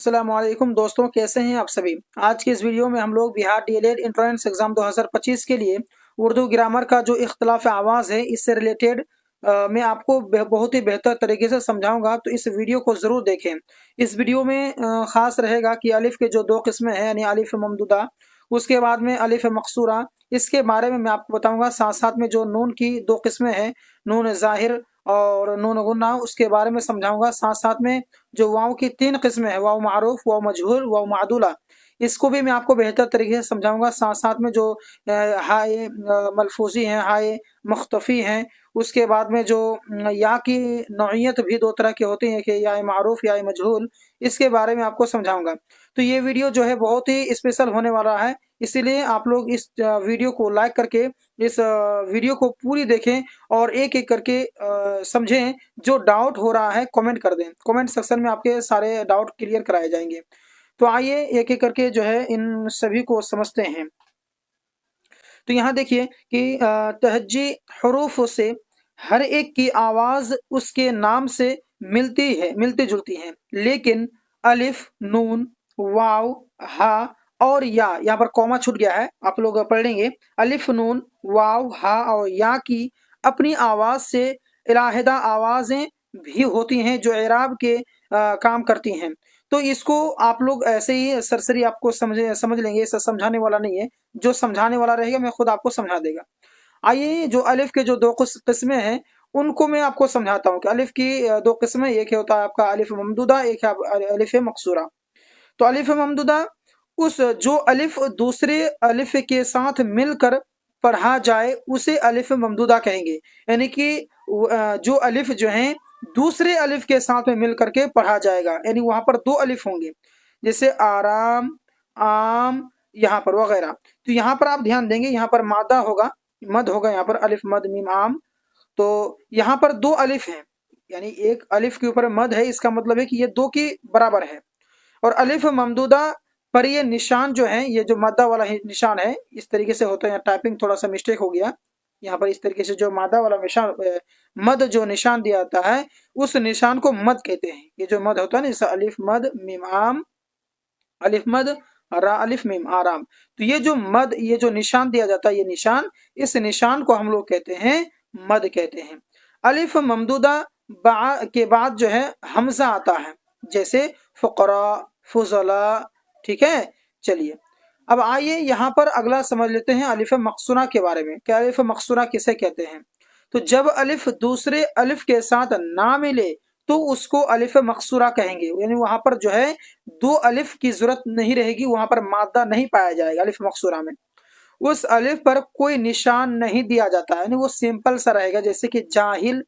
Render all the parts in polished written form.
अस्सलामुअलैकुम दोस्तों, कैसे हैं आप सभी। आज की इस वीडियो में हम लोग बिहार डीएलएड एंट्रेंस एग्जाम 2025 के लिए उर्दू ग्रामर का जो इख्तिलाफ आवाज़ है इससे रिलेटेड मैं आपको बहुत ही बेहतर तरीके से समझाऊंगा, तो इस वीडियो को ज़रूर देखें। इस वीडियो में ख़ास रहेगा कि अलिफ के जो दो किस्में हैं, यानी अलिफ ममदूदा, उसके बाद में अलिफ मकसूरा, इसके बारे में मैं आपको बताऊंगा। साथ साथ में जो नून की दो किस्में हैं, नून ज़ाहिर और नून गुन्ना, उसके बारे में समझाऊंगा। साथ साथ में जो वाव की तीन किस्में हैं, वाव मारूफ, वाव मजहूल, वाव मादूला, इसको भी मैं आपको बेहतर तरीके से समझाऊंगा। साथ साथ में जो हाय मलफूजी हैं, हाय मुख्तफ़ी हैं, उसके बाद में जो या की नौइयत भी दो तरह की होती है कि या मारूफ या मजहूल, इसके बारे में आपको समझाऊंगा। तो ये वीडियो जो है बहुत ही स्पेशल होने वाला है, इसीलिए आप लोग इस वीडियो को लाइक करके इस वीडियो को पूरी देखें और एक एक करके समझें। जो डाउट हो रहा है कमेंट कर दें, कमेंट सेक्शन में आपके सारे डाउट क्लियर कराए जाएंगे। तो आइए एक एक करके जो है इन सभी को समझते हैं। तो यहाँ देखिए कि तहज्जी हरूफ से हर एक की आवाज़ उसके नाम से मिलती है, मिलती जुलती है, लेकिन अलिफ, नून, वाव, हा और या, यहाँ पर कॉमा छूट गया है, आप लोग पढ़ लेंगे। अलिफ, नून, वाव, हा और या की अपनी आवाज़ से इलाहिदा आवाज़ें भी होती हैं जो एराब के काम करती हैं। तो इसको आप लोग ऐसे ही सरसरी आपको समझ लेंगे, इससे समझाने वाला नहीं है। जो समझाने वाला रहेगा मैं खुद आपको समझा देगा। आइए जो अलिफ के जो दो किस्में हैं उनको मैं आपको समझाता हूँ कि अलिफ की दो किस्में, एक होता है आपका अलिफ ममदूदा, एक है अलिफ मकसूरा। तो अलिफ ममदूदा उस जो अलिफ दूसरे अलिफ के साथ मिलकर पढ़ा जाए उसे अलिफ ममदूदा कहेंगे। यानी कि जो अलिफ जो है दूसरे अलिफ के साथ में मिल करके पढ़ा जाएगा, यानी वहां पर दो अलिफ होंगे, जैसे आराम, आम, यहाँ पर वगैरह। तो यहाँ पर आप ध्यान देंगे, यहाँ पर मादा होगा, मद होगा, यहाँ पर अलिफ मद मीम आम। तो यहाँ पर दो अलिफ हैं, यानी एक अलिफ के ऊपर मद है, इसका मतलब है कि ये दो की बराबर है। और अलिफ ममदूदा पर ये निशान जो है, ये जो मद्दा वाला निशान है, इस तरीके से होता है। यहाँ टाइपिंग थोड़ा सा मिस्टेक हो गया, यहाँ पर इस तरीके से जो मादा वाला निशान मद जो निशान दिया जाता है उस निशान को मद कहते हैं। ये जो मद होता है ना, जैसे अलिफ मद मीम आम, अलिफ मद रा अलिफ मीम आराम, तो ये जो मद, ये जो निशान दिया जाता है, ये निशान, इस निशान को हम लोग कहते हैं मद कहते हैं। अलिफ ममदूदा बा के बाद जो है हमजा आता है, जैसे फुकरा, फुजला, ठीक है। चलिए अब आइए यहाँ पर अगला समझ लेते हैं अलिफ मकसूरा के बारे में। क्या अलिफ मकसूरा किसे कहते हैं? तो जब अलिफ दूसरे अलिफ के साथ ना मिले तो उसको अलिफ मकसूरा कहेंगे, यानी वहां पर जो है दो अलिफ की जरूरत नहीं रहेगी, वहां पर मादा नहीं पाया जाएगा अलिफ मकसूरा में। उस अलिफ पर कोई निशान नहीं दिया जाता, यानी वो सिंपल सा रहेगा, जैसे कि जाहिल,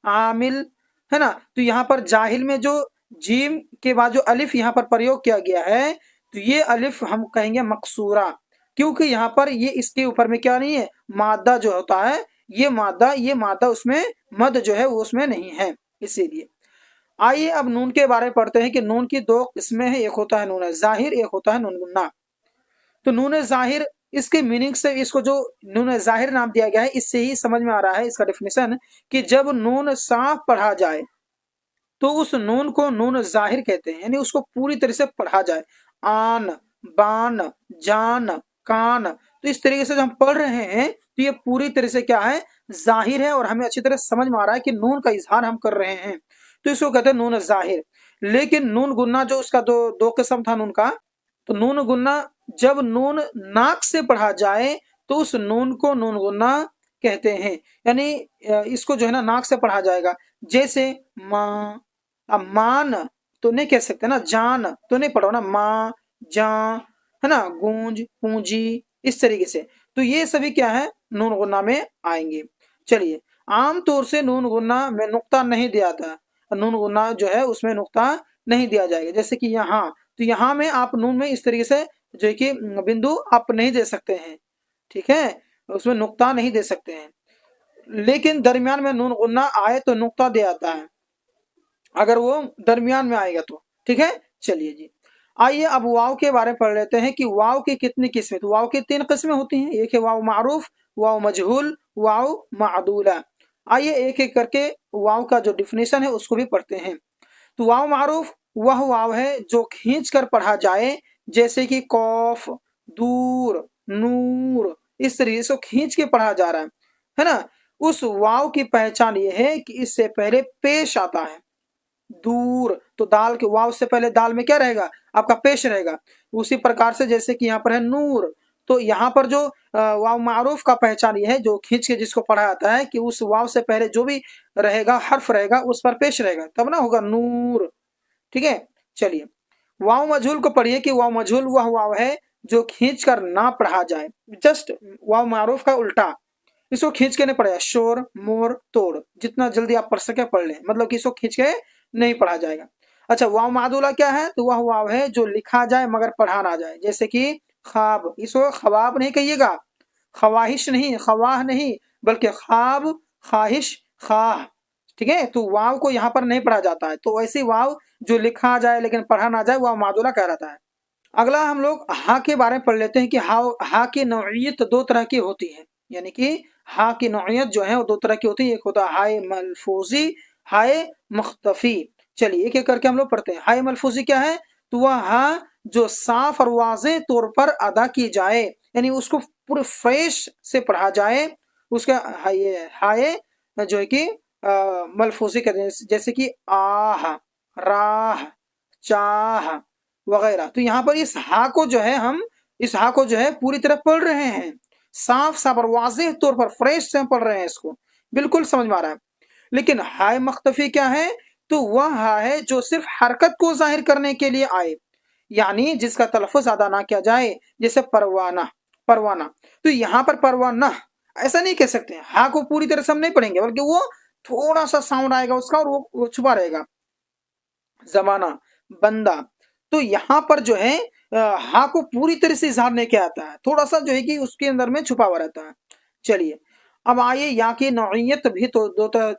आमिल, है ना। तो यहाँ पर जाहिल में जो जीम के बाद जो अलिफ यहाँ पर प्रयोग किया गया है, तो ये अलिफ हम कहेंगे मकसूरा, क्योंकि यहाँ पर ये इसके ऊपर में क्या नहीं है, मादा जो होता है, ये मादा उसमें मद जो है वो उसमें नहीं है, इसीलिए। आइए अब नून के बारे में पढ़ते हैं कि नून की दो किस्में हैं, एक होता है नून जाहिर, एक होता है नून गुन्ना। तो नून जाहिर, इसके मीनिंग से इसको जो नून जाहिर नाम दिया गया है, इससे ही समझ में आ रहा है इसका डेफिनेशन कि जब नून साफ पढ़ा जाए तो उस नून को नून जाहिर कहते हैं, यानी उसको पूरी तरह से पढ़ा जाए। आन, बान, जान, कान, तो इस तरीके से जब हम पढ़ रहे हैं तो ये पूरी तरह से क्या है, जाहिर है, और हमें अच्छी तरह समझ में आ रहा है कि नून का इजहार हम कर रहे हैं, तो इसको कहते हैं नून जाहिर। लेकिन नून गुन्ना जो उसका दो दो किस्म था नून का, तो नून गुन्ना जब नून नाक से पढ़ा जाए तो उस नून को नून गुन्ना कहते हैं, यानी इसको जो है ना नाक से पढ़ा जाएगा। जैसे माँ, अब मान तो नहीं कह सकते ना, जान तो नहीं पढ़ो ना, माँ, जा, है ना, गूंज, पूंजी, इस तरीके से। तो ये सभी क्या है, नून गुन्ना में आएंगे। चलिए, आमतौर से नून गुन्ना में नुक्ता नहीं दिया था, नून गुन्ना जो है उसमें नुक्ता नहीं दिया जाएगा। जैसे कि यहाँ, तो यहाँ में आप नून में इस तरीके से जो है कि बिंदु आप नहीं दे सकते हैं, ठीक है, उसमें नुक्ता नहीं दे सकते हैं। लेकिन दरमियान में नून गुन्ना आए तो नुक्ता दे आता है, अगर वो दरमियान में आएगा तो, ठीक है। चलिए जी, आइए अब वाव के बारे में पढ़ लेते हैं कि वाव की कितनी किस्में। तो वाव की तीन किस्में होती हैं, एक है वाव मारूफ, वाव मजहूल, वाव मादूला। आइए एक एक करके वाव का जो डिफिनेशन है उसको भी पढ़ते हैं। तो वाव मारूफ वह वाव है जो खींच कर पढ़ा जाए, जैसे कि कौफ, दूर, नूर, इस तरीके से खींच के पढ़ा जा रहा है ना। उस वाव की पहचान ये है कि इससे पहले पेश आता है। दूर तो दाल के वाव से पहले दाल में क्या रहेगा, आपका पेश रहेगा। उसी प्रकार से जैसे कि यहाँ पर है नूर, तो यहाँ पर जो वाव मारूफ का पहचान ये है, जो खींच के जिसको पढ़ा जाता है, कि उस वाव से पहले जो भी रहेगा हर्फ रहेगा उस पर पेश रहेगा, तब ना होगा नूर। ठीक है, चलिए वाव मजहूल को पढ़िए कि वाव मजहूल वह वाव है जो खींच कर ना पढ़ा जाए। जस्ट वाव मारूफ का उल्टा, इसको खींच के नहीं पढ़ेगा। शोर, मोर, तोड़, जितना जल्दी आप पढ़ सके पढ़ लें, मतलब कि इसको खींच के नहीं पढ़ा जाएगा। अच्छा, वाव मादुला क्या है, तो वह वाव है जो लिखा जाए मगर पढ़ा ना जाए, जैसे कि ख्वाब, इसको ख्वाब नहीं कहिएगा, ख्वाहिश नहीं, ख्वाह नहीं, बल्कि ख्वाब, ख्वाहिश, खाह। ठीक है, तो वाव को यहाँ पर नहीं पढ़ा जाता है, तो ऐसी वाव जो लिखा जाए लेकिन पढ़ा ना जाए वह मादुला कहलाता है। अगला हम लोग हा के बारे में पढ़ लेते हैं कि हा की नौइयत दो तरह की होती है, यानी कि हा की नौइयत जो है वो दो तरह की होती है। एक होता है हाय मलफूजी, हाय मुख्तफी। चलिए एक एक करके हम लोग पढ़ते हैं। हाय मलफूजी क्या है, तो वह हा जो साफ और वाज़ेह तौर पर अदा की जाए, यानी उसको पूरे फ्रेश से पढ़ा जाए, उसका हाय जो है कि मलफूजी कहते हैं, जैसे कि आह, राह, चाह वगैरह। तो यहाँ पर इस हा को जो है हम इस हा को जो है पूरी तरह पढ़ रहे हैं, साफ साफ और वाज़ेह तौर पर फ्रेश से हम पढ़ रहे हैं, इसको बिल्कुल समझ में आ रहा है। लेकिन हाय मख्तफी क्या है, तो वह हा है जो सिर्फ हरकत को जाहिर करने के लिए आए, यानी जिसका तलफ़ुज़ अदा ना किया जाए, जैसे परवाना, परवाना। तो यहाँ पर परवाना ऐसा नहीं कह सकते, हा को पूरी तरह से हम नहीं पढ़ेंगे, बल्कि वो थोड़ा सा साउंड आएगा उसका और वो छुपा रहेगा। जमाना, बंदा, तो यहाँ पर जो है हा को पूरी तरह से इजहार नहीं किया जाता है, थोड़ा सा जो है कि उसके अंदर में छुपा हुआ रहता है। चलिए अब आइए या की नौइयत भी तो दो तरह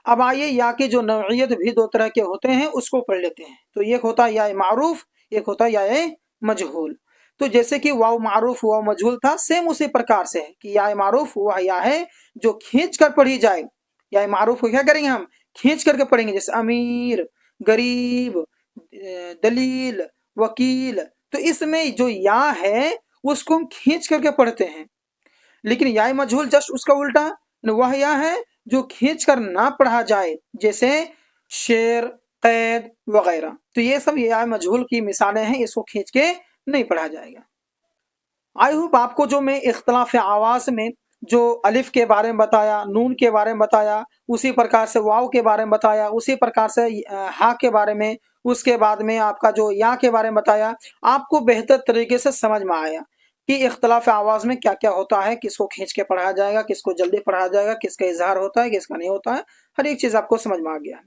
अब आइए या की जो नौइयत भी दो तरह के होते हैं उसको पढ़ लेते हैं। तो एक होता है या मारूफ, एक होता है या मजहूल। तो जैसे कि वाव मारूफ वाव मजहूल था, सेम उसी प्रकार से है कि या मारूफ वह या है जो खींच कर पढ़ी जाए। या मारूफ को क्या करेंगे हम, खींच करके पढ़ेंगे, जैसे अमीर, गरीब, दलील, वकील। तो इसमें जो या है उसको हम खींच करके पढ़ते हैं। लेकिन या मजहूल जस्ट उसका उल्टा, वह या है जो खींच कर ना पढ़ा जाए, जैसे शेर, कैद वगैरह। तो ये सब या मजहूल की मिसालें हैं, इसको खींच के नहीं पढ़ा जाएगा। आई होप आपको जो मैं इख्तलाफ आवाज़ में जो अलिफ के बारे में बताया, नून के बारे में बताया, उसी प्रकार से वाव के बारे में बताया, उसी प्रकार से हा के बारे में, उसके बाद में आपका जो या के बारे में बताया, आपको बेहतर तरीके से समझ में आया कि इख्तलाफ आवाज़ में क्या क्या होता है, किसको खींच के पढ़ाया जाएगा, किसको जल्दी पढ़ाया जाएगा, किसका इजहार होता है, किसका नहीं होता है, हर एक चीज़ आपको समझ में आ गया है।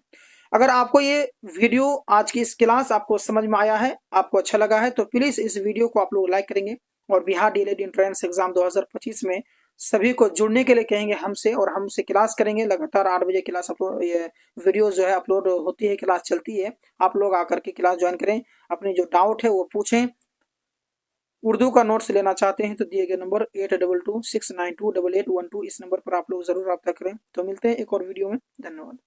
अगर आपको ये वीडियो, आज की इस क्लास आपको समझ में आया है, आपको अच्छा लगा है, तो प्लीज़ इस वीडियो को आप लोग लाइक करेंगे और बिहार डीएलएड एंट्रेंस एग्जाम 2025 में सभी को जुड़ने के लिए कहेंगे हमसे, और हमसे क्लास करेंगे। लगातार 8 बजे क्लास अपलोड, ये वीडियो जो है अपलोड होती है, क्लास चलती है। आप लोग आकर के क्लास ज्वाइन करें, अपनी जो डाउट है वो पूछें। उर्दू का नोट्स लेना चाहते हैं तो दिए गए नंबर 8226928812, इस नंबर पर आप लोग जरूर रब्ता करें। तो मिलते हैं एक और वीडियो में, धन्यवाद।